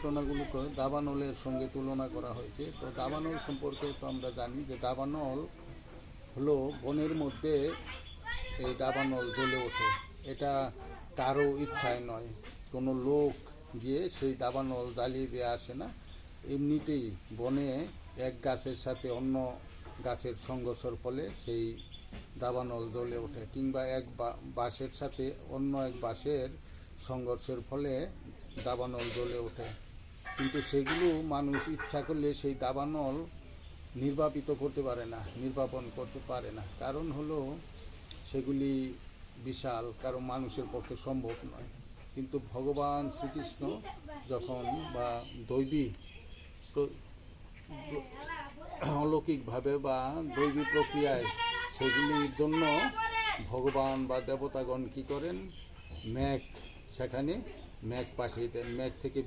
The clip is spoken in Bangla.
ঘটনাগুলোকে দাবানলের সঙ্গে তুলনা করা হয়েছে। তো দাবানল সম্পর্কে তো আমরা জানি যে দাবানল হলো বনের মধ্যে এই দাবানল জ্বলে ওঠে। এটা কারো ইচ্ছায় নয়, কোনো লোক গিয়ে সেই দাবানল জ্বালিয়ে দিয়ে আসে না। এমনিতেই বনে এক গাছের সাথে অন্য গাছের সংঘর্ষের ফলে সেই দাবানল জ্বলে ওঠে, কিংবা এক বাঁশের সাথে অন্য এক বাঁশের সংঘর্ষের ফলে দাবানল জ্বলে ওঠে। কিন্তু সেগুলো মানুষ ইচ্ছা করলে সেই দাবানল নির্বাপন করতে পারে না। কারণ হলো সেগুলি বিশাল, কারণ মানুষের পক্ষে সম্ভব নয়। কিন্তু ভগবান শ্রীকৃষ্ণ যখন বা দৈবী অলৌকিকভাবে বা দৈবী প্রক্রিয়ায় সেগুলির জন্য ভগবান বা দেবতাগণ কী করেন, সেখানে মেঘ পাঠিয়ে দেন। মেঘ থেকে